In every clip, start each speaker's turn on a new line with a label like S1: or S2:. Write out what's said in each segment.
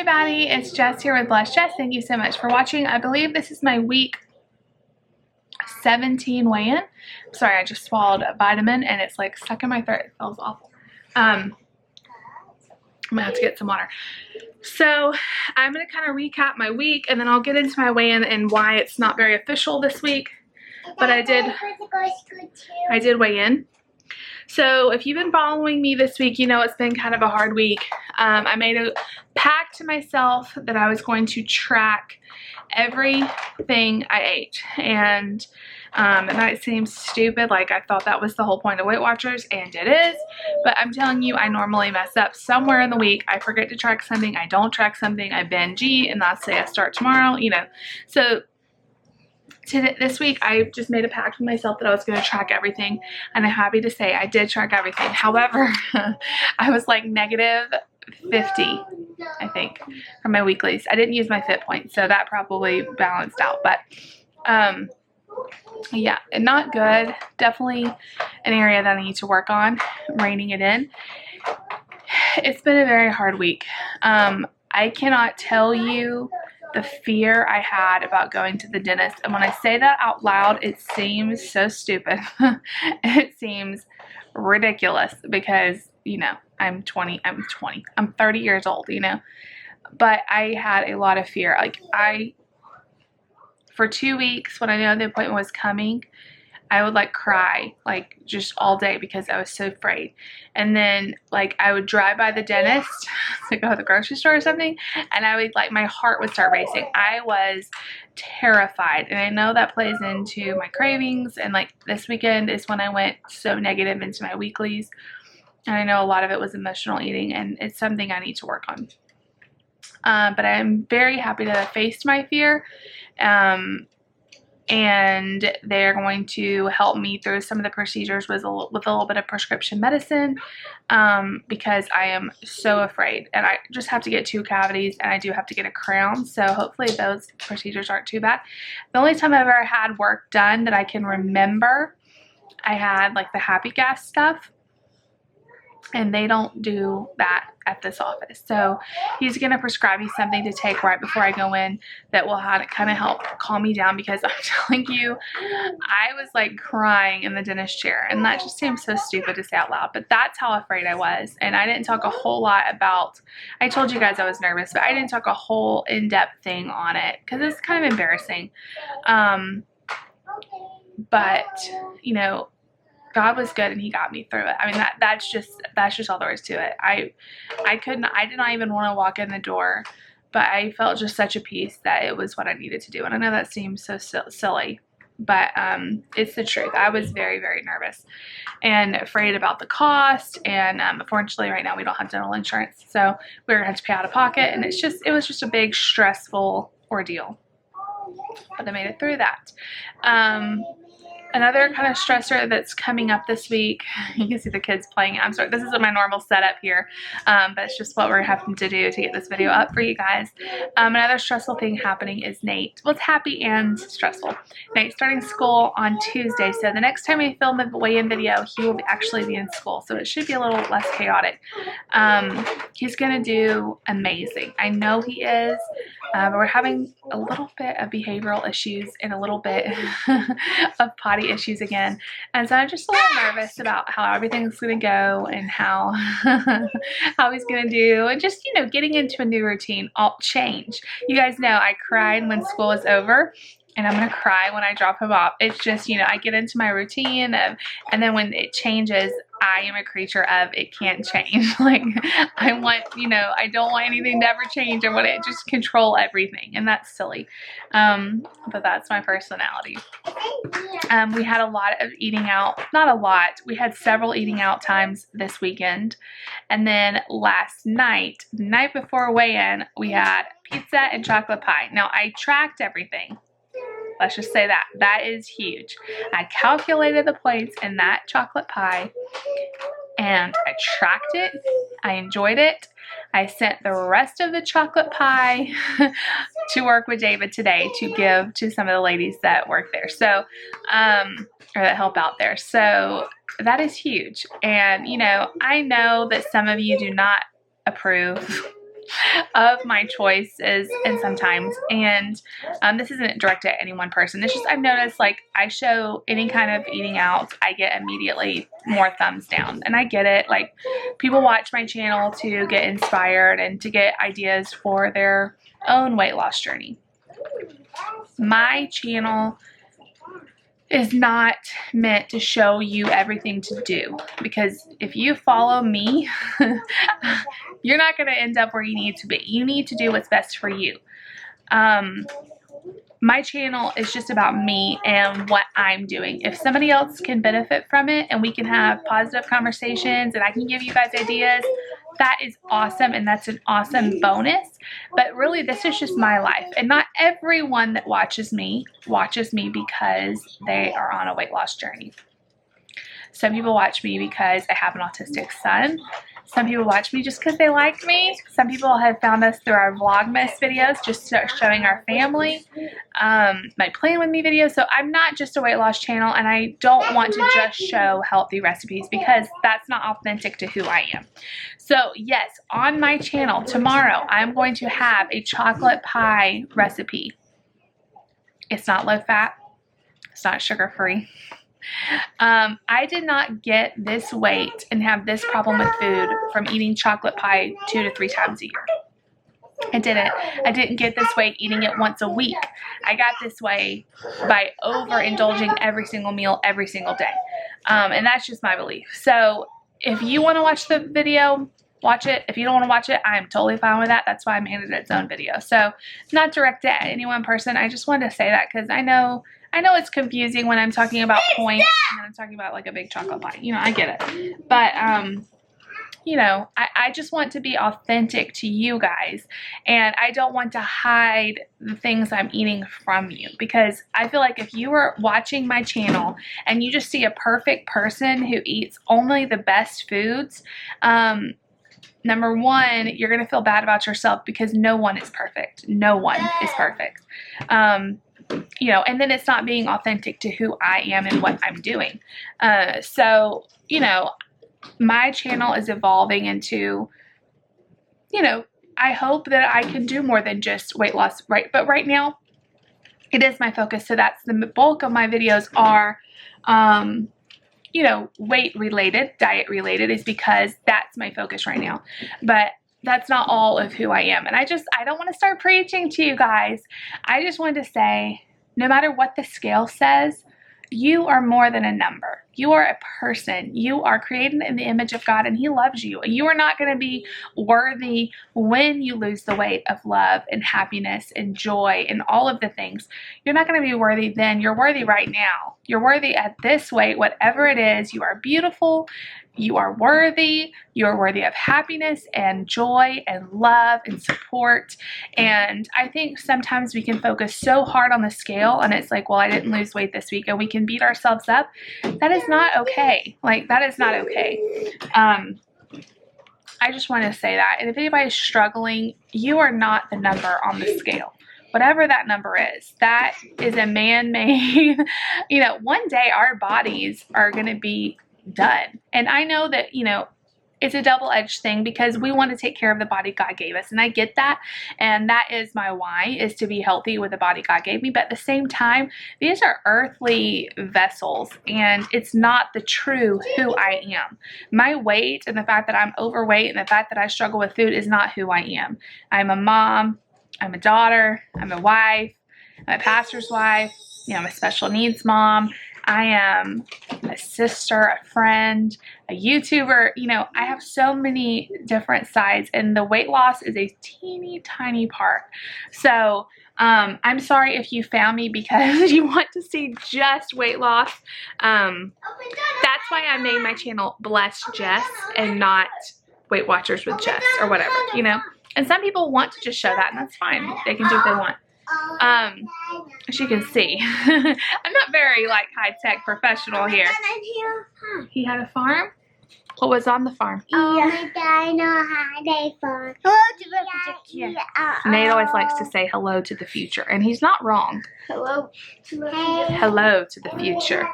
S1: everybody, it's Jess here with Bless Jess. Thank you so much for watching. I believe this is my week 17 weigh-in. Sorry, I just swallowed a vitamin and it's like stuck in my throat. It feels awful. I'm gonna have to get some water. So I'm gonna kind of recap my week and then I'll get into my weigh-in and why it's not very official this week. But I did weigh in. So if you've been following me this week, you know it's been kind of a hard week. I made a pact to myself that I was going to track everything I ate. And that seems stupid, like I thought that was the whole point of Weight Watchers, and it is. But I'm telling you, I normally mess up somewhere in the week. I forget to track something, I don't track something, I binge eat, and that's say I start tomorrow, you know. So this week I just made a pact with myself that I was going to track everything, and I'm happy to say I did track everything. However, I was like negative 50, I think, for my weeklies. I didn't use my fit point, so that probably balanced out. But yeah, not good. Definitely an area that I need to work on, reining it in. It's been a very hard week. I cannot tell you the fear I had about going to the dentist. And when I say that out loud, it seems so stupid. It seems ridiculous because, you know, I'm 30 years old, you know. But I had a lot of fear. Like for 2 weeks when I know the appointment was coming, I would like cry like just all day because I was so afraid. And then like I would drive by the dentist to go to the grocery store or something, and I would like, my heart would start racing. I was terrified, and I know that plays into my cravings. And like this weekend is when I went so negative into my weeklies, and I know a lot of it was emotional eating, and it's something I need to work on. But I'm very happy that I faced my fear. And they're going to help me through some of the procedures with a little bit of prescription medicine, because I am so afraid. And I just have to get 2 cavities, and I do have to get a crown, so hopefully those procedures aren't too bad. The only time I've ever had work done that I can remember, I had like the happy gas stuff, and they don't do that at this office. So he's going to prescribe me something to take right before I go in that will kind of help calm me down, because I'm telling you, I was like crying in the dentist chair, and that just seems so stupid to say out loud, but that's how afraid I was. And I didn't talk a whole lot about, I told you guys I was nervous, but I didn't talk a whole in-depth thing on it because it's kind of embarrassing. But you know, God was good and he got me through it. I mean, that's just all there is to it. I did not even want to walk in the door, but I felt just such a peace that it was what I needed to do. And I know that seems so silly, but it's the truth. I was very, very nervous and afraid about the cost. And unfortunately right now we don't have dental insurance, so we're gonna have to pay out of pocket, and it was just a big stressful ordeal. But I made it through that. Another kind of stressor that's coming up this week, you can see the kids playing. I'm sorry, this isn't my normal setup here, but it's just what we're having to do to get this video up for you guys. Another stressful thing happening is Nate. Well, it's happy and stressful. Nate's starting school on Tuesday, so the next time we film the weigh-in video, he will actually be in school, so it should be a little less chaotic. He's going to do amazing. I know he is, but we're having a little bit of behavioral issues and a little bit of potty issues again, and so I'm just a little nervous about how everything's gonna go and how he's gonna do, and just, you know, getting into a new routine, all change. You guys know I cried when school was over, and I'm gonna cry when I drop him off. It's just, you know, I get into my routine and then when it changes, I am a creature of it can't change. Like I want, you know, I don't want anything to ever change. I want to just control everything, and that's silly. But that's my personality. We had a lot of eating out, not a lot. We had several eating out times this weekend. And then last night, the night before weigh-in, we had pizza and chocolate pie. Now I tracked everything. Let's just say that. That is huge. I calculated the points in that chocolate pie, and I tracked it. I enjoyed it. I sent the rest of the chocolate pie to work with David today to give to some of the ladies that work there. So, or that help out there. So that is huge. And, you know, I know that some of you do not approve of my choices and sometimes, and this isn't directed at any one person. It's just I've noticed, like, I show any kind of eating out, I get immediately more thumbs down, and I get it. Like, people watch my channel to get inspired and to get ideas for their own weight loss journey. My channel is not meant to show you everything to do, because if you follow me, you're not going to end up where you need to be. You need to do what's best for you. My channel is just about me and what I'm doing. If somebody else can benefit from it and we can have positive conversations and I can give you guys ideas, that is awesome, and that's an awesome bonus. But really, this is just my life, and not everyone that watches me because they are on a weight loss journey. Some people watch me because I have an autistic son. Some people watch me just because they like me. Some people have found us through our Vlogmas videos, just showing our family. My Plan With Me videos. So I'm not just a weight loss channel, and I don't want to just show healthy recipes because that's not authentic to who I am. So yes, on my channel tomorrow, I'm going to have a chocolate pie recipe. It's not low fat. It's not sugar free. I did not get this weight and have this problem with food from eating chocolate pie 2 to 3 times a year. I didn't. I didn't get this weight eating it once a week. I got this way by overindulging every single meal every single day. And that's just my belief. So if you want to watch the video, watch it. If you don't want to watch it, I'm totally fine with that. That's why I made it its own video. So it's not directed at any one person. I just wanted to say that because I know it's confusing when I'm talking about points and then I'm talking about like a big chocolate pie. You know, I get it. But, you know, I just want to be authentic to you guys, and I don't want to hide the things I'm eating from you, because I feel like if you are watching my channel and you just see a perfect person who eats only the best foods, number one, you're going to feel bad about yourself because no one is perfect. No one is perfect. You know, and then it's not being authentic to who I am and what I'm doing. So, you know, my channel is evolving into, you know, I hope that I can do more than just weight loss, right? But right now, it is my focus. So that's the bulk of my videos are, you know, weight related, diet related, is because that's my focus right now. But that's not all of who I am. And I don't want to start preaching to you guys. I just wanted to say, no matter what the scale says, you are more than a number. You are a person. You are created in the image of God, and He loves you. You are not going to be worthy when you lose the weight of love and happiness and joy and all of the things. You're not going to be worthy then. You're worthy right now. You're worthy at this weight, whatever it is. You are beautiful. You are worthy. You are worthy of happiness and joy and love and support. And I think sometimes we can focus so hard on the scale, and it's like, well, I didn't lose weight this week, and we can beat ourselves up. That is not okay. Like, that is not okay. I just want to say that. And if anybody's struggling, you are not the number on the scale. Whatever that number is, that is a man-made, you know, one day our bodies are going to be done. And I know that, you know, it's a double-edged thing because we want to take care of the body God gave us. And I get that. And that is my why, is to be healthy with the body God gave me. But at the same time, these are earthly vessels, and it's not the true who I am. My weight and the fact that I'm overweight and the fact that I struggle with food is not who I am. I'm a mom. I'm a daughter. I'm a wife. I'm a pastor's wife. You know, I'm a special needs mom. I am a sister, a friend, a YouTuber. You know, I have so many different sides, and the weight loss is a teeny tiny part. So I'm sorry if you found me because you want to see just weight loss. That's why I made my channel Blessed Jess and not Weight Watchers with Jess or whatever, you know. And some people want to just show that, and that's fine. They can do what they want. As you can see, I'm not very like high-tech professional here. He had a farm? What was on the farm?
S2: Oh my God, I know how they farm.
S1: Yeah. Nate always likes to say hello to the future, and he's not wrong.
S2: Hello.
S1: Hello to the future.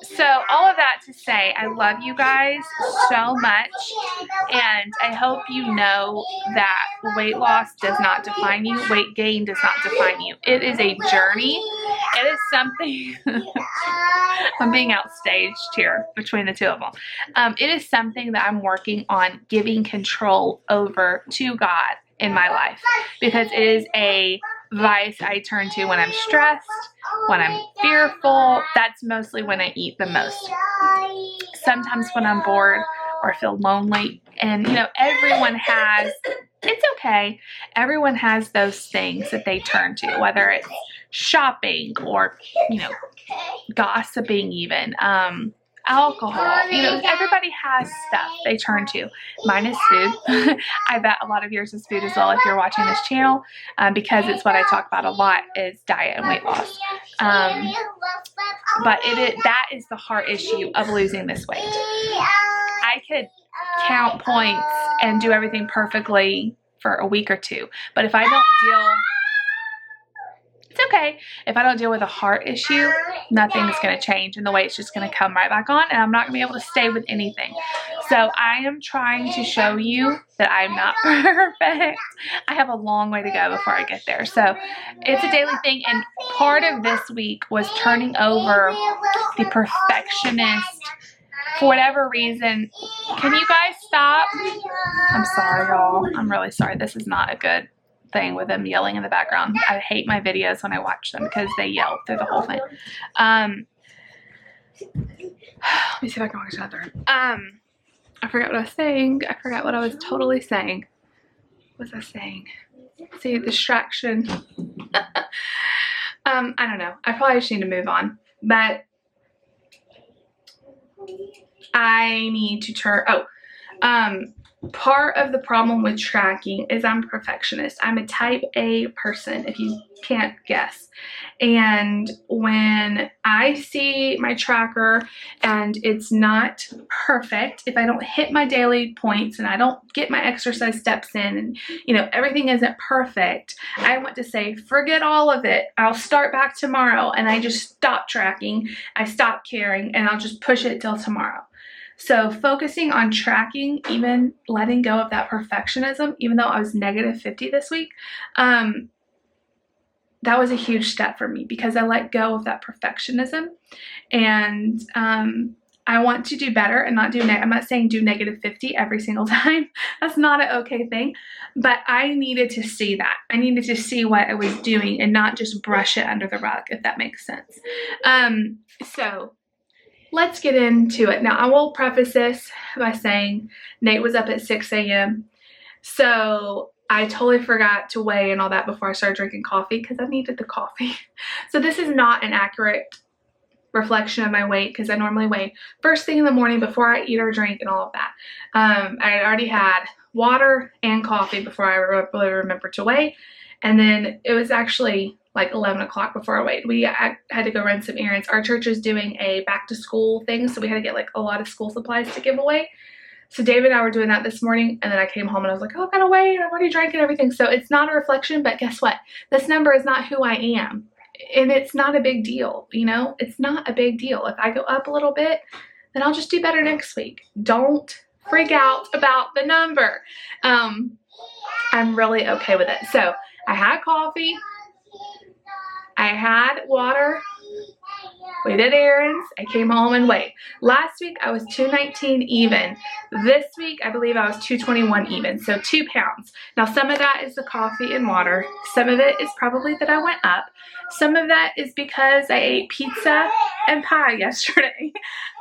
S1: So all of that to say, I love you guys so much, and I hope you know that weight loss does not define you. Weight gain does not define you. It is a journey. It is something. I'm being outstaged here between the two of them. It is something that I'm working on giving control over to God in my life, because it is a vice I turn to when I'm stressed, when I'm fearful. That's mostly when I eat the most. Sometimes when I'm bored or feel lonely. And you know, everyone has, it's okay, everyone has those things that they turn to, whether it's shopping or, you know, gossiping even, alcohol. You know, everybody has stuff they turn to. Mine is food. I bet a lot of yours is food as well if you're watching this channel, because it's what I talk about a lot, is diet and weight loss. But that is the heart issue of losing this weight. I could count points and do everything perfectly for a week or two, but if I don't deal, it's okay. If I don't deal with a heart issue, nothing's going to change, and the weight's just going to come right back on, and I'm not going to be able to stay with anything. So I am trying to show you that I'm not perfect. I have a long way to go before I get there. So it's a daily thing, and part of this week was turning over the perfectionist. For whatever reason, can you guys stop? I'm sorry, y'all. I'm really sorry. This is not a good thing with them yelling in the background. I hate my videos when I watch them because they yell through the whole thing. Let me see if I can walk to the other room. I forgot what I was saying. I forgot what I was totally saying. What was I saying? See, distraction. I don't know. I probably just need to move on. But I need to turn, part of the problem with tracking is I'm a perfectionist. I'm a type A person, if you can't guess. And when I see my tracker and it's not perfect, if I don't hit my daily points and I don't get my exercise steps in, and you know, everything isn't perfect, I want to say, forget all of it. I'll start back tomorrow. And I just stop tracking. I stop caring, and I'll just push it till tomorrow. So focusing on tracking, even letting go of that perfectionism, even though I was negative 50 this week, that was a huge step for me, because I let go of that perfectionism, and I want to do better and not do, I'm not saying do negative 50 every single time. That's not an okay thing, but I needed to see that. I needed to see what I was doing and not just brush it under the rug, if that makes sense. So let's get into it. Now, I will preface this by saying Nate was up at 6 a.m. So I totally forgot to weigh and all that before I started drinking coffee, because I needed the coffee. So this is not an accurate reflection of my weight, because I normally weigh first thing in the morning before I eat or drink and all of that. I had already had water and coffee before I really remembered to weigh. And then it was actually like 11 o'clock before I weighed. We had to go run some errands. Our church is doing a back to school thing, so we had to get like a lot of school supplies to give away. So David and I were doing that this morning, and then I came home and I was like, oh, I gotta weigh, I've already drank and everything. So it's not a reflection, but guess what? This number is not who I am. And it's not a big deal, you know? It's not a big deal. If I go up a little bit, then I'll just do better next week. Don't freak out about the number. I'm really okay with it. So I had coffee. I had water. We did errands. I came home and weighed. Last week I was 219 even. This week I believe I was 221 even, so 2 pounds. Now some of that is the coffee and water. Some of it is probably that I went up. Some of that is because I ate pizza and pie yesterday.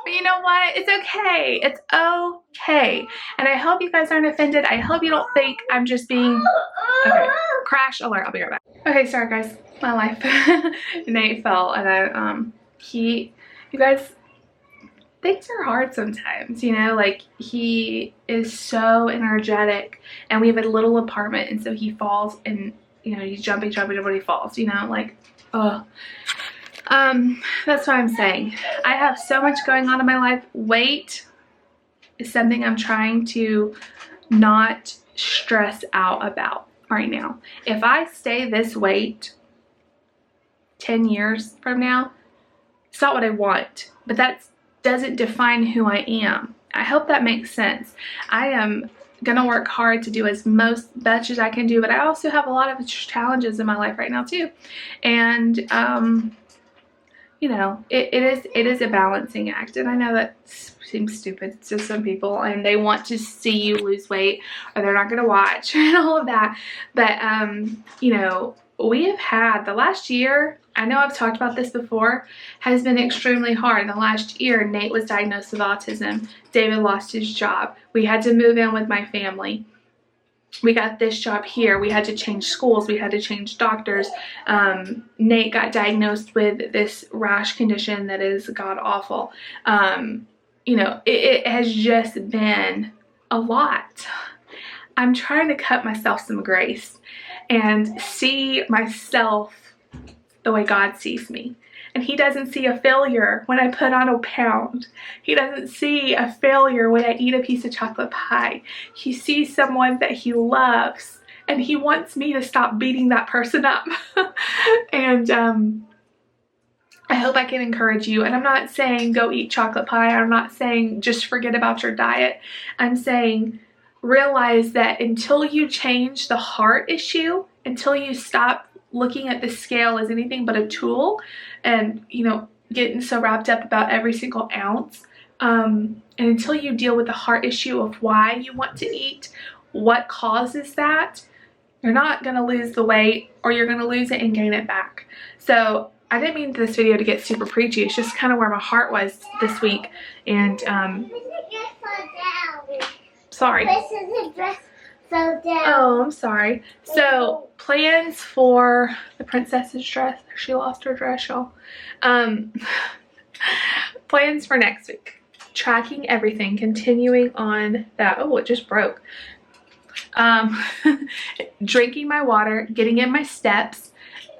S1: But you know what? It's okay. It's okay. And I hope you guys aren't offended. I hope you don't think I'm just being... Okay, crash alert. I'll be right back. Okay, sorry guys. My life. Nate fell, and you guys, things are hard sometimes, you know, like he is so energetic, and we have a little apartment, and so he falls, and you know, he's jumping, but he falls, you know, like, oh. That's what I'm saying. I have so much going on in my life. Weight is something I'm trying to not stress out about right now. If I stay this weight 10 years from now, it's not what I want, but that doesn't define who I am. I hope that makes sense. I am gonna work hard to do as much as I can do, but I also have a lot of challenges in my life right now too. And you know, it is a balancing act, and I know that seems stupid to some people, and they want to see you lose weight or they're not gonna watch and all of that. But you know, we have had the last year, I know I've talked about this before, has been extremely hard. The last year, Nate was diagnosed with autism. David lost his job. We had to move in with my family. We got this job here. We had to change schools. We had to change doctors. Nate got diagnosed with this rash condition that is god awful. You know, it has just been a lot. I'm trying to cut myself some grace and see myself the way God sees me. And he doesn't see a failure when I put on a pound. He doesn't see a failure when I eat a piece of chocolate pie. He sees someone that he loves, and he wants me to stop beating that person up. And I hope I can encourage you. And I'm not saying go eat chocolate pie. I'm not saying just forget about your diet. I'm saying realize that until you change the heart issue, until you stop looking at the scale as anything but a tool, and you know, getting so wrapped up about every single ounce, and until you deal with the heart issue of why you want to eat, what causes that, you're not going to lose the weight, or you're going to lose it and gain it back. So I didn't mean this video to get super preachy. It's just kind of where my heart was this week. And sorry. Oh, I'm sorry. So plans for the princess's dress. She lost her dress, y'all. Plans for next week. Tracking everything. Continuing on that. Oh, it just broke. Drinking my water. Getting in my steps.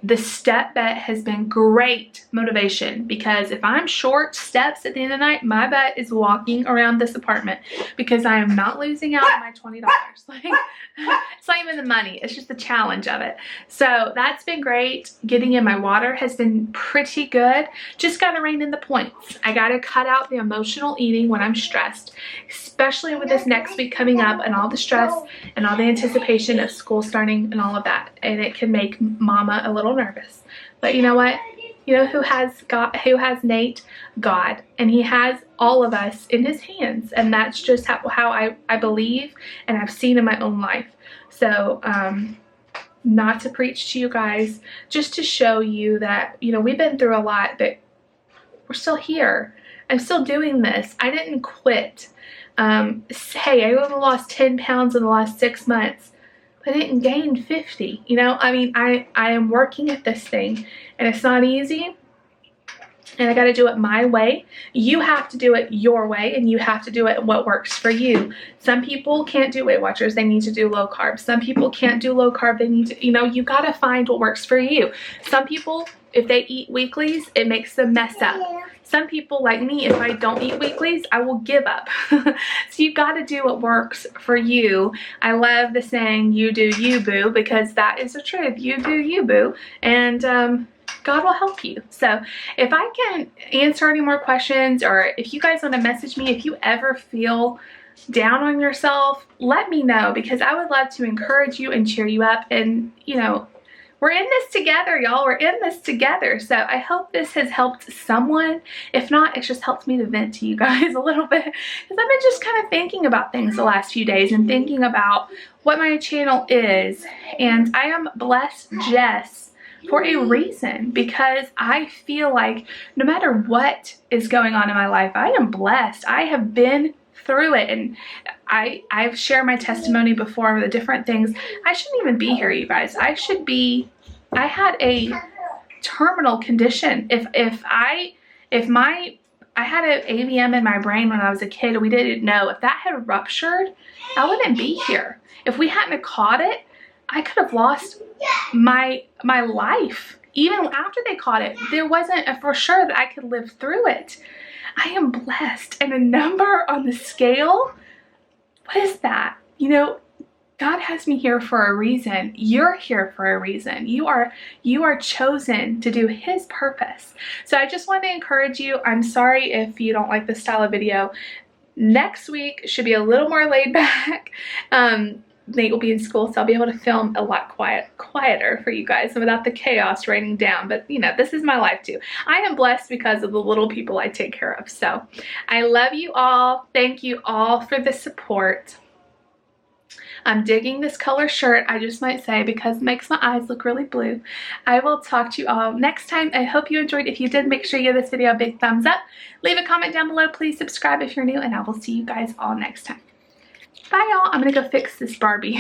S1: The step bet has been great motivation, because if I'm short steps at the end of the night, my bet is walking around this apartment, because I am not losing out on my $20. Like, it's not even the money, it's just the challenge of it. So that's been great. Getting in my water has been pretty good. Just gotta rein in the points. I gotta cut out the emotional eating when I'm stressed, especially with this next week coming up and all the stress and all the anticipation of school starting and all of that. And it can make mama a little nervous. But you know what? You know who has God, who has Nate? God. And he has all of us in his hands. And that's just how I believe, and I've seen in my own life. So not to preach to you guys, just to show you that, you know, we've been through a lot, but we're still here. I'm still doing this. I didn't quit. Hey, I only lost 10 pounds in the last 6 months. I didn't gain 50, you know. I mean, I am working at this thing, and it's not easy, and I got to do it my way. You have to do it your way, and you have to do it what works for you. Some people can't do Weight Watchers, they need to do low carb. Some people can't do low carb, they need to, you know, you got to find what works for you. Some people, if they eat weeklies, it makes them mess up. Some people, like me, if I don't eat weeklies, I will give up. So you got to do what works for you. I love the saying, you do you, boo, because that is the truth. You do you, boo. And God will help you. So if I can answer any more questions, or if you guys want to message me, if you ever feel down on yourself, let me know, because I would love to encourage you and cheer you up. And, you know, we're in this together, y'all. We're in this together. So I hope this has helped someone. If not, it's just helped me to vent to you guys a little bit, because I've been just kind of thinking about things the last few days and thinking about what my channel is. And I am blessed Jess for a reason, because I feel like no matter what is going on in my life, I am blessed. I have been through it, and I've shared my testimony before, the different things. I shouldn't even be here, you guys. I had a terminal condition. I had an AVM in my brain when I was a kid, we didn't know. If that had ruptured, I wouldn't be here. If we hadn't caught it, I could have lost my life. Even after they caught it, there wasn't a for sure that I could live through it. I am blessed. And a number on the scale, what is that? You know, God has me here for a reason. You're here for a reason. You are chosen to do His purpose. So I just want to encourage you. I'm sorry if you don't like this style of video. Next week should be a little more laid back. Nate will be in school, so I'll be able to film a lot quieter for you guys and without the chaos raining down. But you know, this is my life too. I am blessed because of the little people I take care of. So I love you all. Thank you all for the support. I'm digging this color shirt, I just might say, because it makes my eyes look really blue. I will talk to you all next time. I hope you enjoyed. If you did, make sure you give this video a big thumbs up. Leave a comment down below. Please subscribe if you're new, and I will see you guys all next time. Bye, y'all. I'm gonna go fix this Barbie.